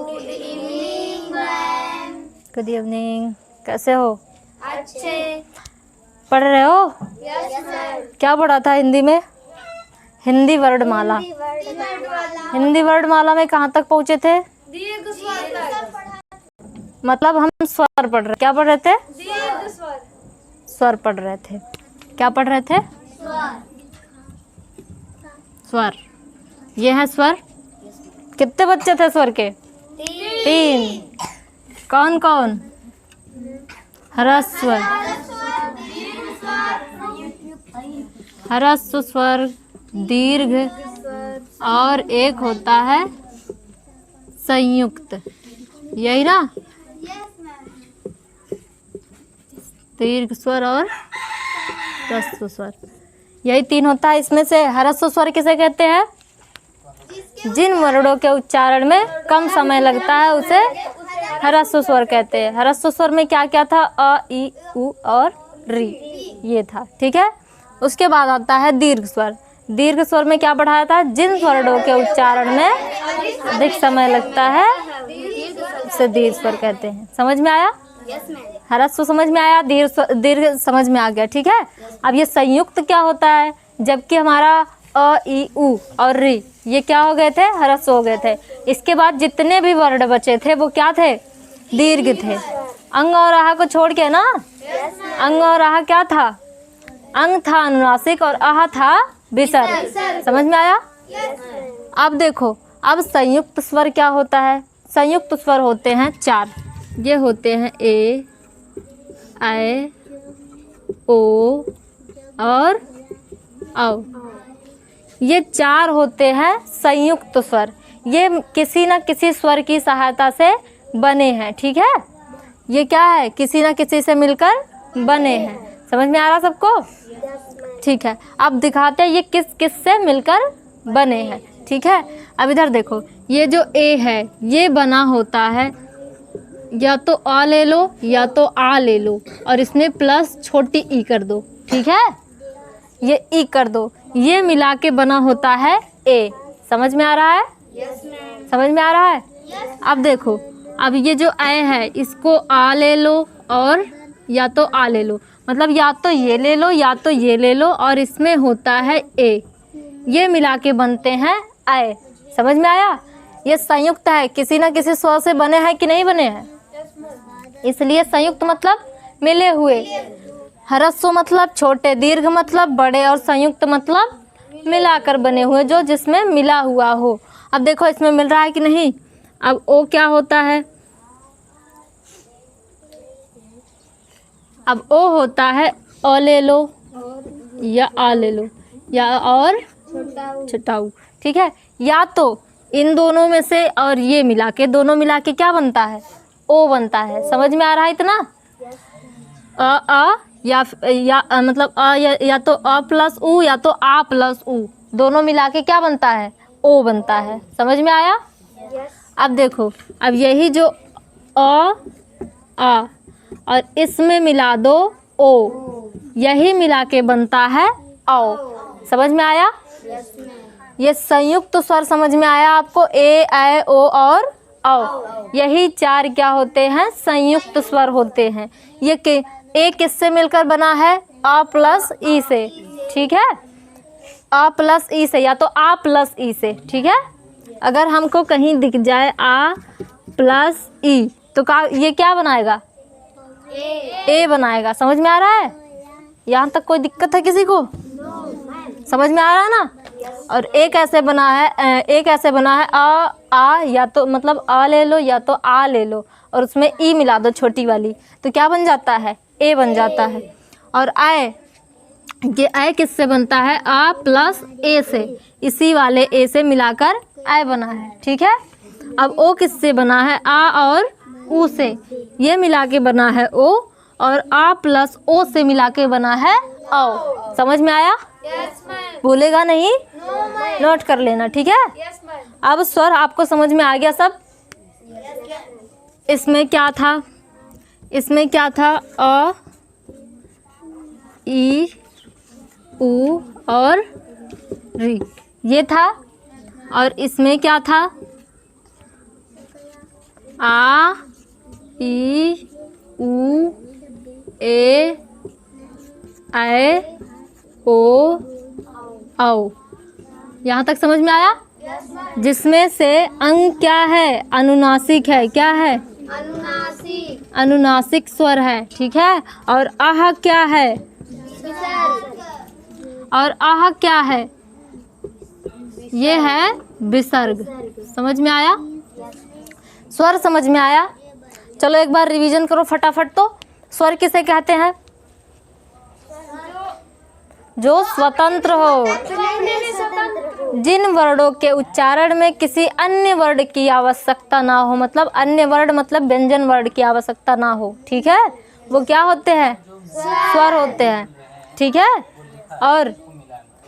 Good evening ma'am. Good evening. कैसे हो? अच्छे। पढ़ रहे हो? Yes ma'am. क्या पढ़ा था हिंदी में? हिंदी वर्णमाला। हिंदी वर्णमाला में कहाँ तक पहुँचे थे? दीर्घ स्वर तक। मतलब हम स्वर पढ़ रहे, क्या पढ़ रहे थे? दीर्घ स्वर। स्वर पढ़ रहे थे। क्या पढ़ रहे थे? स्वर। स्वर। ये है स्वर। कितने बच्चे थे स्वर के? 3। कौन कौन? ह्रस्व, ह्रस्व स्वर, दीर्घ, और एक होता है संयुक्त। यही ना? दीर्घ स्वर और ह्रस्व स्वर, यही 3 होता है। इसमें से ह्रस्व स्वर किसे कहते हैं? जिन वर्णों के उच्चारण में कम समय लगता है उसे ह्रस्व स्वर कहते हैं। ह्रस्व स्वर में क्या क्या था? अ, ई, उ और री, ये था। ठीक है। उसके बाद आता है दीर्घ स्वर। दीर्घ स्वर में क्या पढ़ाया था? जिन वर्णों के उच्चारण में अधिक समय लगता है उसे दीर्घ स्वर कहते हैं। समझ में आया? ह्रस्व समझ में आया, दीर्घ समझ में आ गया। ठीक है। अब ये संयुक्त क्या होता है? जबकि हमारा अ, ई, उ और री ये क्या हो गए थे? ह्रस्व हो गए थे। इसके बाद जितने भी वर्ण बचे थे वो क्या थे? दीर्घ थे। अंग और आह को छोड़ के ना। अंग और आह क्या था? अंग था अनुनासिक और आह था विसर्ग। समझ में आया? अब देखो, अब संयुक्त स्वर क्या होता है? संयुक्त स्वर होते हैं 4। ये होते हैं ए, ऐ, ओ और औ। ये 4 होते हैं संयुक्त स्वर। ये किसी न किसी स्वर की सहायता से बने हैं। ठीक है। ये क्या है? किसी न किसी से मिलकर बने हैं। समझ में आ रहा सबको? ठीक है। अब दिखाते हैं ये किस किस से मिलकर बने हैं। ठीक है। अब इधर देखो, ये जो ए है ये बना होता है, या तो आ ले लो या तो आ ले लो, और इसमें प्लस छोटी ई कर दो। ठीक है। ये ई कर दो, ये मिला के बना होता है ए। समझ में आ रहा है? समझ में आ रहा है? अब देखो, अब ये जो ऐ है इसको आ ले लो और या तो आ ले लो, मतलब या तो ये ले लो या तो ये ले लो, और इसमें होता है ए। ये मिला के बनते हैं ऐ। समझ में आया? ये संयुक्त है, किसी न किसी स्वर से बने हैं कि नहीं बने हैं, इसलिए संयुक्त मतलब मिले हुए। ह्रस्व मतलब छोटे, दीर्घ मतलब बड़े, और संयुक्त मतलब मिलाकर बने हुए, जो जिसमें मिला हुआ हो। अब देखो इसमें मिल रहा है कि नहीं? अब ओ क्या होता है? अब ओ होता है अ ले लो या आ ले लो या और छोटा ऊ। ठीक है। या तो इन दोनों में से और ये मिला के, दोनों मिला के क्या बनता है? ओ बनता है। समझ में आ रहा है इतना? अ या मतलब अ या तो अ प्लस उ या तो आ प्लस उ, दोनों मिला के क्या बनता है? ओ बनता है। समझ में आया? अब देखो, अब यही जो आ और इसमें मिला दो ओ, यही मिला के बनता है औ। समझ में आया? ये संयुक्त स्वर समझ में आया आपको? ए, ऐ, ओ और औ, यही 4 क्या होते हैं? संयुक्त स्वर होते हैं। ये ए किससे मिलकर बना है? आ प्लस ई से। ठीक है। आ प्लस ई से, या तो आ प्लस ई से। ठीक है। अगर हमको कहीं दिख जाए आ प्लस ई तो ये क्या बनाएगा? ए बनाएगा। समझ में आ रहा है? यहाँ तक कोई दिक्कत है किसी को? समझ में आ रहा है ना? और एक ऐसे बना है, एक ऐसे बना है आ या तो मतलब आ ले लो या तो आ ले लो, और उसमें ई मिला दो छोटी वाली, तो क्या बन जाता है? ए बन जाता है। और ऐ, ये ऐ किससे बनता है? आ प्लस ए से, इसी वाले ए से मिलाकर ऐ बना है। ठीक है। अब ओ किससे बना है? आ और ऊ से, ये मिला के बना है ओ, और आ प्लस ओ से मिला के बना है औ। समझ में आया? भूलेगा नहीं? नोट कर लेना। ठीक है। अब स्वर आपको समझ में आ गया सब? इसमें क्या था? इसमें क्या था? अ, ई, उ और री, ये था। और इसमें क्या था? आ ई उ ए ऐ ओ औ। यहाँ तक समझ में आया? जिसमें से अंग क्या है? अनुनासिक है। क्या है? अनुनासिक। अनुनासिक स्वर है। ठीक है। और आह क्या है? विसर्ग। और आह क्या है? ये है विसर्ग। समझ में आया? स्वर समझ में आया? चलो एक बार रिवीजन करो फटाफट। तो स्वर किसे कहते हैं? जो स्वतंत्र हो, जिन वर्णों के उच्चारण में किसी अन्य वर्ण की आवश्यकता ना हो। मतलब अन्य वर्ण मतलब व्यंजन वर्ण की आवश्यकता ना हो। ठीक है। वो क्या होते हैं? स्वर होते हैं। ठीक है। और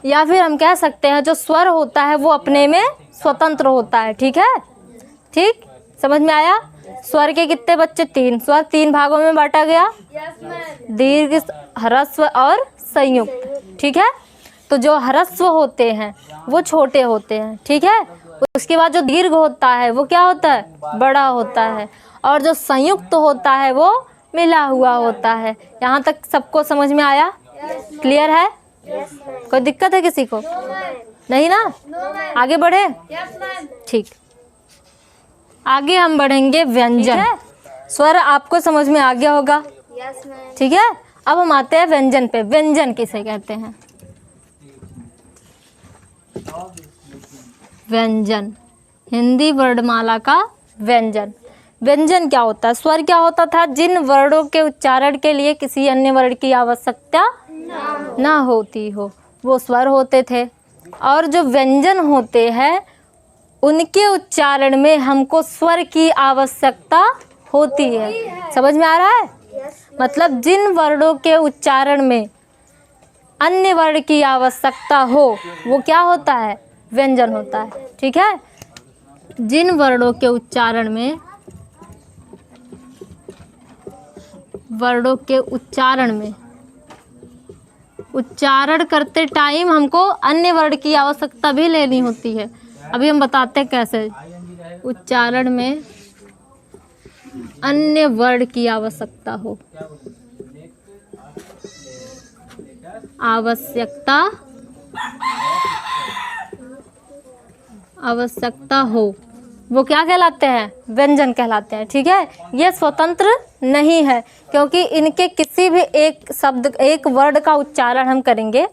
या फिर हम कह सकते हैं जो स्वर होता है वो अपने में स्वतंत्र होता है। ठीक है। ठीक, समझ में आया? स्वर के कितने बच्चे? 3। स्वर 3 भागों में बांटा गया, दीर्घ, ह्रस्व और संयुक्त। ठीक है। तो जो ह्रस्व होते हैं वो छोटे होते हैं। ठीक है। उसके बाद जो दीर्घ होता है वो क्या होता है? बड़ा होता है। और जो संयुक्त होता है वो मिला हुआ होता है। यहाँ तक सबको समझ में आया? क्लियर है? कोई दिक्कत है किसी को? नहीं ना? आगे बढ़े? ठीक, आगे हम बढ़ेंगे व्यंजन। स्वर आपको समझ में आ गया होगा। ठीक है। अब हम आते हैं व्यंजन पे। व्यंजन किसे कहते हैं? व्यंजन, हिंदी वर्णमाला का व्यंजन। व्यंजन क्या होता है? स्वर क्या होता था? जिन वर्णों के उच्चारण के लिए किसी अन्य वर्ण की आवश्यकता ना होती हो, वो स्वर होते थे। और जो व्यंजन होते हैं उनके उच्चारण में हमको स्वर की आवश्यकता होती है। समझ में आ रहा है? मतलब जिन वर्णों के उच्चारण में अन्य वर्ण की आवश्यकता हो वो क्या होता है? व्यंजन होता है। ठीक है। जिन वर्णों के उच्चारण में उच्चारण करते टाइम हमको अन्य वर्ण की आवश्यकता भी लेनी होती है। अभी हम बताते हैं कैसे। उच्चारण में अन्य वर्ण की आवश्यकता हो, वो क्या कहलाते हैं? व्यंजन कहलाते हैं। ठीक है। ये स्वतंत्र नहीं है क्योंकि इनके किसी भी एक शब्द, एक वर्ड का उच्चारण हम करेंगे,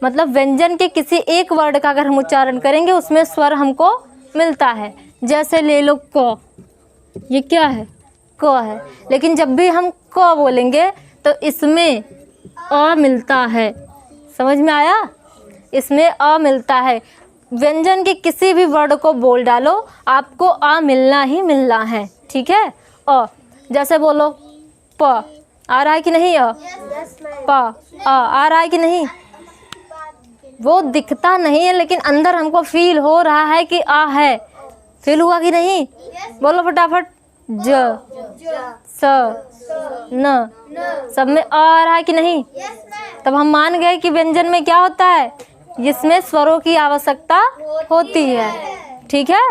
मतलब व्यंजन के किसी एक वर्ड का अगर हम उच्चारण करेंगे उसमें स्वर हमको मिलता है। जैसे ले लो क, ये क्या है? क है। लेकिन जब भी हम क बोलेंगे तो इसमें अ मिलता है। समझ में आया? इसमें अ मिलता है। व्यंजन के किसी भी वर्ड को बोल डालो आपको अ मिलना ही मिलना है। ठीक है। अ, जैसे बोलो प, आ रहा है कि नहीं? अ, प, आ रहा है कि नहीं? वो दिखता नहीं है लेकिन अंदर हमको फील हो रहा है कि आ है। फील हुआ कि नहीं? बोलो फटाफट। ज, स, न, सब में आ रहा है कि नहीं? तब हम मान गए कि व्यंजन में क्या होता है? जिसमें स्वरों की आवश्यकता होती है। ठीक है।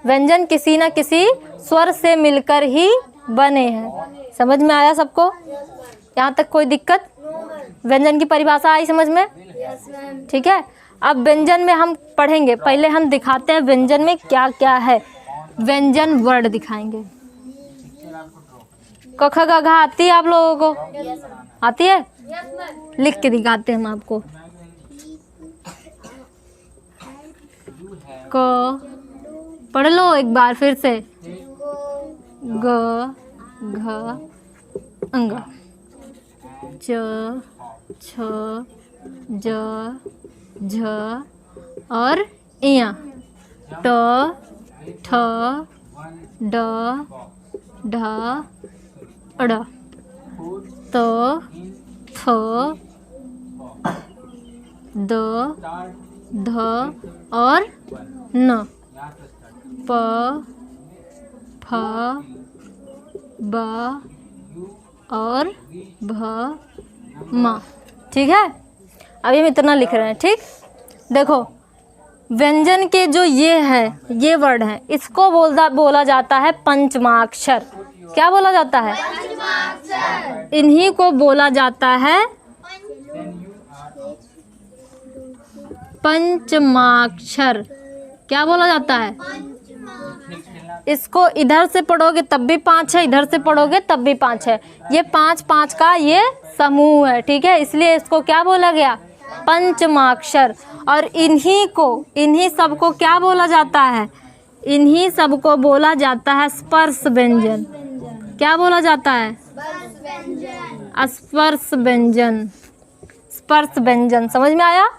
व्यंजन किसी न किसी स्वर से मिलकर ही बने हैं। समझ में आया सबको? यहाँ तक कोई दिक्कत? व्यंजन की परिभाषा आई समझ में? ठीक है। अब व्यंजन में हम पढ़ेंगे। पहले हम दिखाते हैं व्यंजन में क्या क्या है। व्यंजन वर्ड दिखाएंगे। क ख ग घ आती है आप लोगों को? आती है? लिख के दिखाते हैं हम आपको। क, पढ़ लो एक बार फिर से। ग, घ, अंग, च, छ, ज, झ और इया। ट, ठ, ड, ढ, अड़, त, थ, द, ध और न। प, फ, ब और भ, म। ठीक है। अभी हम इतना लिख रहे हैं। ठीक, देखो व्यंजन के जो ये है, ये वर्ड है, इसको बोला जाता है पंचमाक्षर। क्या बोला जाता है? इन्हीं को बोला जाता है पंचमाक्षर। क्या बोला जाता है? इसको इधर से पढ़ोगे तब भी 5 है, इधर से पढ़ोगे तब भी 5 है। ये 5 का ये समूह है, ठीक है, इसलिए इसको क्या बोला गया? पंचमाक्षर। और इन्हीं सबको क्या बोला जाता है? इन्हीं सबको बोला जाता है स्पर्श व्यंजन। क्या बोला जाता है? स्पर्श व्यंजन। स्पर्श व्यंजन समझ में आया?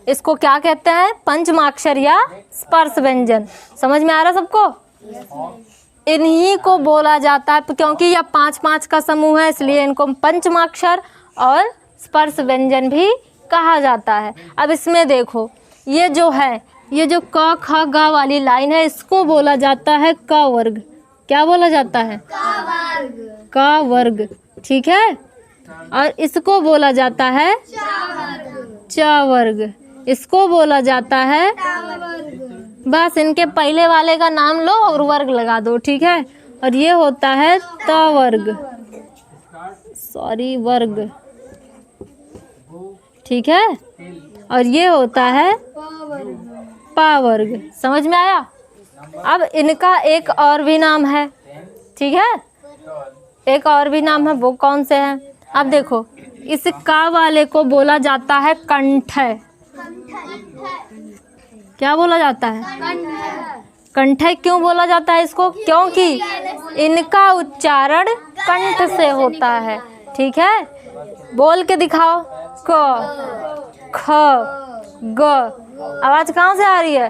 इसको क्या कहते हैं? पंचमाक्षर या स्पर्श व्यंजन। समझ में आ रहा सबको? इन्हीं को बोला जाता है, क्योंकि यह 5 का समूह है, इसलिए इनको पंचमाक्षर और स्पर्श व्यंजन भी कहा जाता है। अब इसमें देखो, ये जो है, ये जो क ख ग वाली लाइन है, इसको बोला जाता है क वर्ग। क्या बोला जाता है? क वर्ग, ठीक है। और इसको बोला जाता है च वर्ग, इसको बोला जाता है, बस इनके पहले वाले का नाम लो और वर्ग लगा दो, ठीक है। और ये होता है त वर्ग, सॉरी वर्ग, ठीक है। और ये होता है प वर्ग। समझ में आया? अब इनका एक और भी नाम है, ठीक है, एक और भी नाम है, वो कौन से हैं? अब देखो, इस का वाले को बोला जाता है कंठ। क्या बोला जाता है? कंठ। क्यों बोला जाता है इसको? क्योंकि इनका उच्चारण कंठ से होता है, ठीक है। बोल के दिखाओ। क, ख, ग। आवाज कहाँ से आ रही है?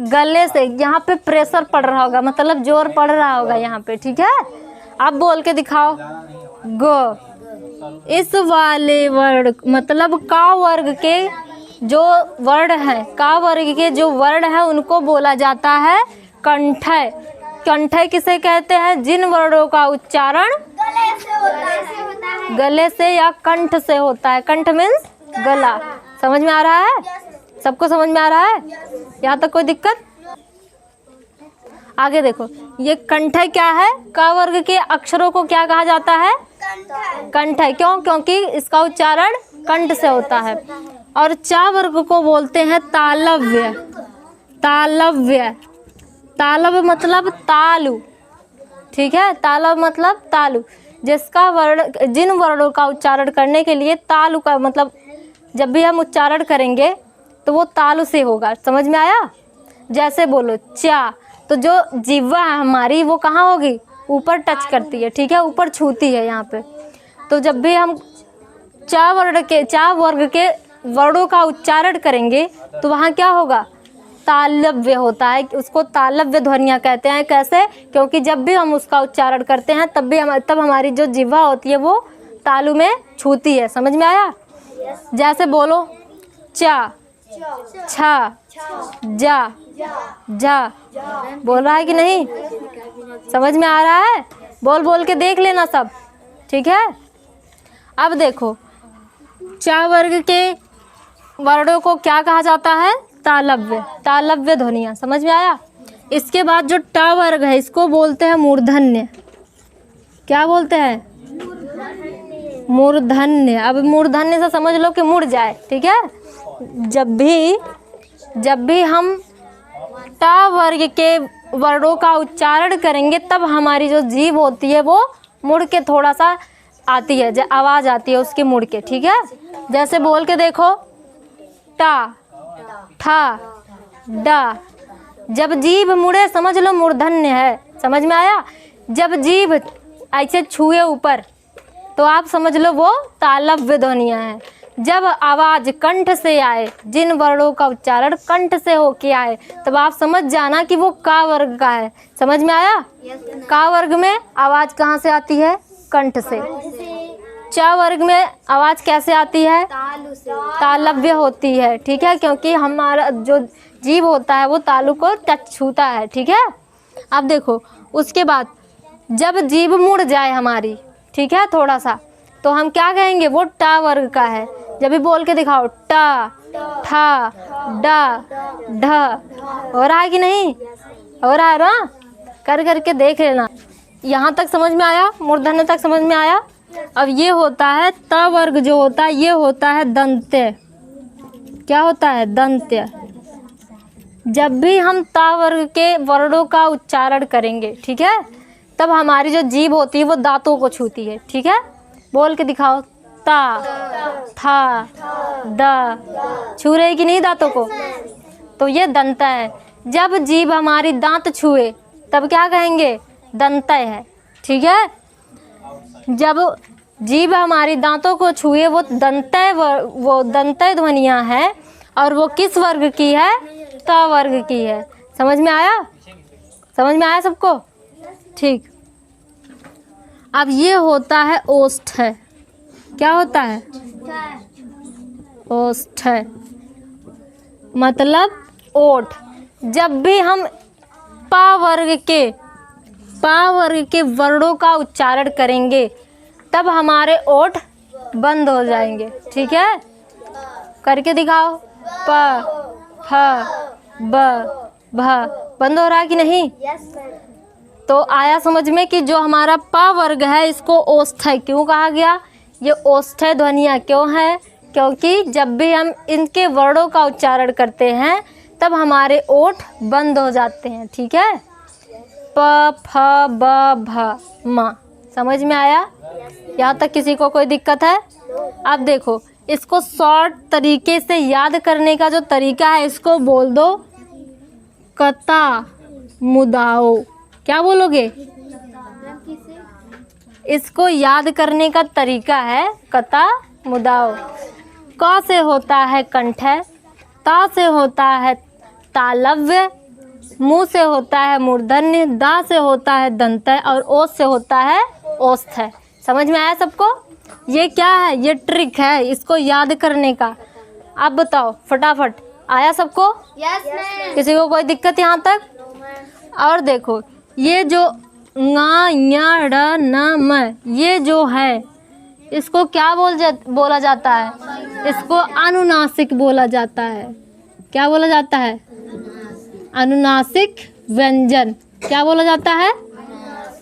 गले से। यहाँ पे प्रेशर पड़ रहा होगा, मतलब जोर पड़ रहा होगा यहाँ पे, ठीक है। अब बोल के दिखाओ। ग। इस वाले वर्ड मतलब का वर्ग के जो वर्ड है, का वर्ग के जो वर्ड है, उनको बोला जाता है कंठय। कंठय किसे कहते हैं? जिन वर्डों का उच्चारण गले से या कंठ से होता है। कंठ मीन्स गला। समझ में आ रहा है? सबको समझ में आ रहा है? यहाँ तक कोई दिक्कत? आगे देखो, ये कंठय क्या है? क वर्ग के अक्षरों को क्या कहा जाता है? कंठय। क्यों? क्योंकि इसका उच्चारण कंठ से होता है। और चा वर्ग को बोलते हैं तालव्य। तालव्य, तालव्य मतलब तालु, ठीक है। तालव्य मतलब तालु, जिसका वर्ण, जिन वर्णों का उच्चारण करने के लिए तालु का मतलब जब भी हम उच्चारण करेंगे तो वो तालु से होगा। समझ में आया? जैसे बोलो चा, तो जो जिह्वा है हमारी वो कहाँ होगी? ऊपर टच करती है, ठीक है, ऊपर छूती है यहाँ पे। तो जब भी हम चा वर्ग के वर्णों का उच्चारण करेंगे तो वहाँ क्या होगा? तालव्य होता है। उसको तालव्य ध्वनियाँ कहते हैं। कैसे? क्योंकि जब भी हम उसका उच्चारण करते हैं तब हमारी जो जिह्वा होती है वो तालु में छूती है। समझ में आया? जैसे बोलो चा, छा, जा, जा। बोल रहा है कि नहीं? समझ में आ रहा है? बोल बोल के देख लेना सब, ठीक है। अब देखो, चा वर्ग के वर्णों को क्या कहा जाता है? तालव्य। तालव्य ध्वनियाँ। समझ में आया? इसके बाद जो ट वर्ग है इसको बोलते हैं मूर्धन्य। क्या बोलते हैं? मूर्धन्य। अब मूर्धन्य से समझ लो कि मुड़ जाए, ठीक है। जब भी हम ट वर्ग के वर्णों का उच्चारण करेंगे तब हमारी जो जीभ होती है वो मुड़ के थोड़ा सा आती है, आवाज़ आती है उसके मुड़ के, ठीक है। जैसे बोल के देखो, टा, ठा, डा। जब जीभ मुड़े समझ लो मूर्धन्य है। समझ में आया? जब जीभ ऐसे छुए ऊपर तो आप समझ लो वो तालव्य ध्वनियाँ हैं। जब आवाज़ कंठ से आए, जिन वर्णों का उच्चारण कंठ से होके आए, तब आप समझ जाना कि वो का वर्ग का है। समझ में आया? का वर्ग में आवाज़ कहाँ से आती है? कंठ से। च वर्ग में आवाज़ कैसे आती है? तालव्य होती है, ठीक है, क्योंकि हमारा जो जीभ होता है वो तालु को टच छूता है, ठीक है। अब देखो, उसके बाद जब जीभ मुड़ जाए हमारी, ठीक है, थोड़ा सा, तो हम क्या कहेंगे? वो टा वर्ग का है। जब भी बोल के दिखाओ, टा, ठा, डा, ढ। हो रहा है कि नहीं? हो रहा है ना? कर करके देख लेना। यहाँ तक समझ में आया? मूर्धन्य तक समझ में आया? अब ये होता है त वर्ग, जो होता है ये होता है दंत्य। क्या होता है? दंत्य। जब भी हम ता वर्ग के वर्णों का उच्चारण करेंगे, ठीक है, तब हमारी जो जीभ होती है वो दांतों को छूती है। ठीक है, बोल के दिखाओ। ता, था, द। छू रही कि नहीं दांतों को? तो ये दंत है। जब जीभ हमारी दांत छुए तब क्या कहेंगे? दंतय है। ठीक है, जब जीभ हमारी दांतों को छुए वो दंतय ध्वनियाँ हैं। और वो किस वर्ग की है? त वर्ग की है। समझ में आया? समझ में आया सबको? ठीक। अब ये होता है ओष्ठ है। क्या होता है? ओष्ठ है मतलब ओठ। जब भी हम पा वर्ग के वर्णों का उच्चारण करेंगे तब हमारे ओठ बंद हो जाएंगे। ठीक है, करके दिखाओ। प, फ, ब, भ। बंद हो रहा है कि नहीं? तो आया समझ में कि जो हमारा पा वर्ग है इसको ओष्ठ्य क्यों कहा गया? ये ओष्ठ्य ध्वनियाँ क्यों है? क्योंकि जब भी हम इनके वर्णों का उच्चारण करते हैं तब हमारे ओठ बंद हो जाते हैं। ठीक है, प, फ, ब, भ, म। समझ में आया? यहाँ तक किसी को कोई दिक्कत है? अब देखो, इसको शॉर्ट तरीके से याद करने का जो तरीका है इसको बोल दो कता मुदाओ। क्या बोलोगे? इसको याद करने का तरीका है कता मुदाओ। क से होता है कंठ, ता से होता है तालव्य, मुँह से होता है मूर्धन्य, दा से होता है दंतय और ओस से होता है ओष्ठ्य। समझ में आया सबको? ये क्या है? ये ट्रिक है इसको याद करने का। अब बताओ फटाफट, आया सबको? Yes ma'am. किसी को कोई दिक्कत यहाँ तक? और देखो, ये जो ङ, ञ, ड़, न, म, ये जो है इसको क्या बोला जाता है? इसको अनुनासिक बोला जाता है। क्या बोला जाता है? अनुनासिक व्यंजन। क्या बोला जाता है?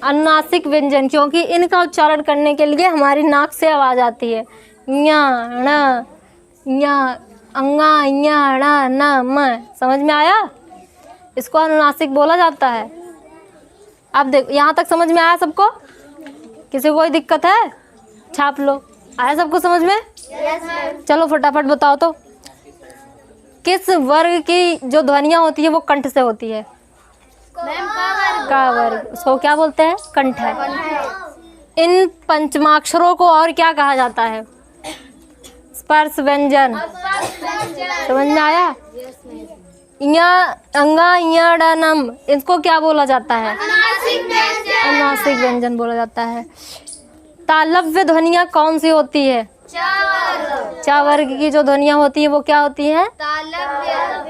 अनुनासिक व्यंजन, क्योंकि इनका उच्चारण करने के लिए हमारी नाक से आवाज़ आती है। ञ, ण, ञ, अंगा, ञ, ण, न, म। समझ में आया? इसको अनुनासिक बोला जाता है। अब देखो, यहाँ तक समझ में आया सबको? किसी को कोई दिक्कत है? छाप लो। आया सबको समझ में? Yes ma'am. चलो फटाफट बताओ तो, किस वर्ग की जो ध्वनियाँ होती है वो कंठ से होती है? मैम का वर्ग। उसको क्या बोलते हैं? कंठ है। इन पंचमाक्षरों को और क्या कहा जाता है? स्पर्श व्यंजन। समझ में आया? ञ, अंगा, ञ, ड़, नम, इसको क्या बोला जाता है? अनुनासिक व्यंजन बोला जाता है। तालव्य ध्वनियाँ कौन सी होती है? चा वर्ग की जो ध्वनियाँ होती है वो क्या होती है?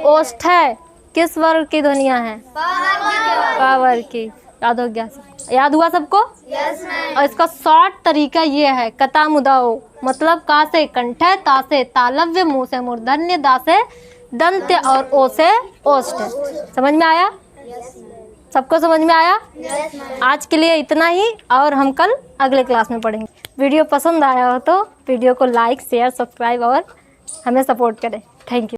ओष्ठ्य किस वर्ग की ध्वनियाँ हैं? पा वर्ग की। याद हो गया? याद हुआ सबको? Yes ma'am. और इसका शॉर्ट तरीका ये है कता मुदाओ, मतलब का से कंठ, ता से तालव्य, मुँह से मूर्धन्य, दा से दंत्य और ओ से ओष्ठ्य। समझ में आया? सबको समझ में आया? आज के लिए इतना ही, और हम कल अगले क्लास में पढ़ेंगे। वीडियो पसंद आया हो तो वीडियो को लाइक, शेयर, सब्सक्राइब और हमें सपोर्ट करें। Thank you.